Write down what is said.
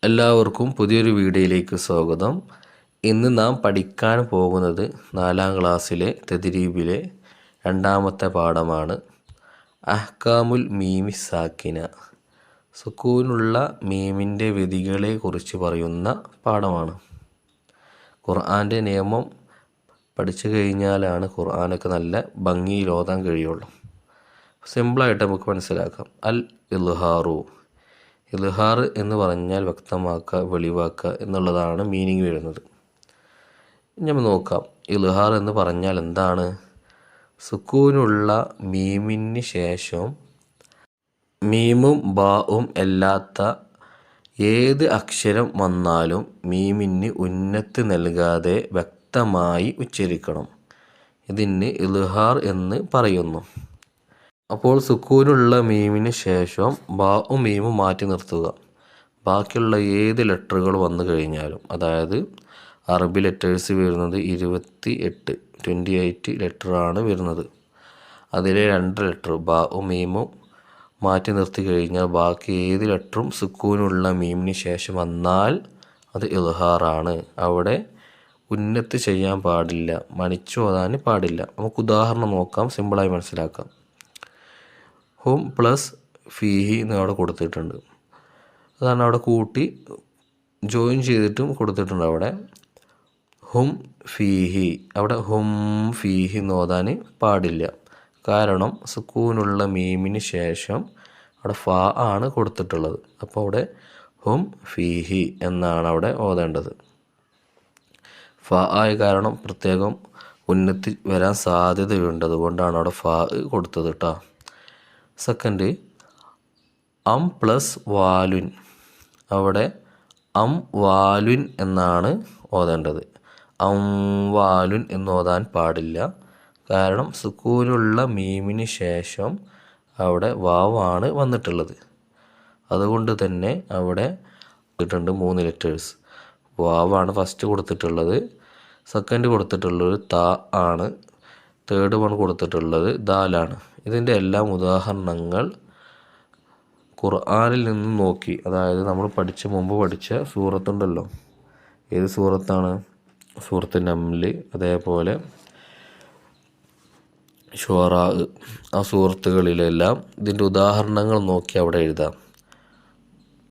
എല്ലാവർക്കും പുതിയൊരു വീഡിയോയിലേക്ക് സ്വാഗതം. ഇന്ന് നാം പഠിക്കാൻ പോകുന്നത് 4ാം ക്ലാസ്സിലെ തദ്രീബിലെ രണ്ടാമത്തെ പാഠമാണ്. അഹ്കാമുൽ മീമി സാക്കിന, സുക്കൂനുള്ള മീമിൻ്റെ വിധികളെ കുറിച്ച് പറയുന്ന പാഠമാണ്. ഖുർആൻ്റെ നിയമം പഠിച്ചു കഴിഞ്ഞാലാണ് ഖുർആനൊക്കെ നല്ല ഭംഗിയിൽ ഓതാൻ കഴിയുള്ളൂ. സിമ്പിളായിട്ട് നമുക്ക് മനസ്സിലാക്കാം. അൽ ഇൽഹാറു, ഇൽഹാർ എന്ന് പറഞ്ഞാൽ വ്യക്തമാക്കുക, വെളിവാക്കുക എന്നുള്ളതാണ് മീനിങ് വരുന്നത്. നമ്മൾ നോക്കാം, ഇൽഹാർ എന്ന് പറഞ്ഞാൽ എന്താണ്? സുക്കൂനുള്ള മീമിന് ശേഷം മീമും ബാവും അല്ലാത്ത ഏത് അക്ഷരം വന്നാലും മീമിന് ഉന്നത്ത് നൽകാതെ വ്യക്തമായി ഉച്ചരിക്കണം. ഇതിന് ഇൽഹാർ എന്ന് പറയുന്നു. അപ്പോൾ സുക്കൂനുള്ള മീമിന് ശേഷം ബാവും മീമും മാറ്റി നിർത്തുക. ബാക്കിയുള്ള ഏത് ലെറ്ററുകൾ വന്നു കഴിഞ്ഞാലും, അതായത് അറബി ലെറ്റേഴ്സ് വരുന്നത് 28 ലെറ്ററാണ് വരുന്നത്. അതിലെ 2 ലെറ്റർ ബാവും മീമും മാറ്റി നിർത്തി കഴിഞ്ഞാൽ ബാക്കി ഏത് ലെറ്ററും സുക്കൂനുള്ള മീമിന് ശേഷം വന്നാൽ അത് ഇൽഹാറാണ്. അവിടെ ഉന്നത്ത് ചെയ്യാൻ പാടില്ല, മണിച്ചു ഓതാൻ പാടില്ല. നമുക്ക് ഉദാഹരണം നോക്കാം, സിമ്പിളായി മനസ്സിലാക്കാം. ഹും പ്ലസ് ഫീഹി എന്ന് അവിടെ കൊടുത്തിട്ടുണ്ട്. അതാണ് അവിടെ കൂട്ടി ജോയിൻ ചെയ്തിട്ടും കൊടുത്തിട്ടുണ്ട്. അവിടെ ഹും ഫീഹി, അവിടെ ഹും ഫീഹി എന്ന് ഓതാൻ പാടില്ല. കാരണം സുക്കൂനുള്ള മീമിന് ശേഷം അവിടെ ഫാ ആണ് കൊടുത്തിട്ടുള്ളത്. അപ്പോൾ അവിടെ ഹും ഫീഹി എന്നാണ് അവിടെ ഓതേണ്ടത്. ഫാ ആയ കാരണം പ്രത്യേകം ഉന്നത്തി വരാൻ സാധ്യതയുണ്ട്, അതുകൊണ്ടാണ് അവിടെ ഫാ കൊടുത്തത് കേട്ടോ. സെക്കൻഡ്, അം പ്ലസ് വാലുൻ, അവിടെ അം വാലുൻ എന്നാണ് ഓതേണ്ടത്. അം വാലുൻ എന്ന് ഓതാൻ പാടില്ല. കാരണം സുക്കൂനുള്ള മീമിന് ശേഷം അവിടെ വാവാണ് വന്നിട്ടുള്ളത്. അതുകൊണ്ട് തന്നെ അവിടെ കൊടുത്തിട്ടുണ്ട് 3 ലെറ്റേഴ്സ്. വാവാണ് ഫസ്റ്റ് കൊടുത്തിട്ടുള്ളത്, സെക്കൻഡ് കൊടുത്തിട്ടുള്ളത് താ ആണ്, തേർഡ് വൺ കൊടുത്തിട്ടുള്ളത് ദാലാണ്. ഇതിൻ്റെ എല്ലാം ഉദാഹരണങ്ങൾ ഖുർആനിൽ നിന്ന് നോക്കി, അതായത് നമ്മൾ മുമ്പ് പഠിച്ച സൂറത്തുണ്ടല്ലോ, ഏത് സൂറത്താണ്? സൂറത്ത് നംൽ, അതേപോലെ ഷുഅറാ, ആ സൂറത്തുകളിലെല്ലാം ഇതിൻ്റെ ഉദാഹരണങ്ങൾ നോക്കി അവിടെ എഴുതാം.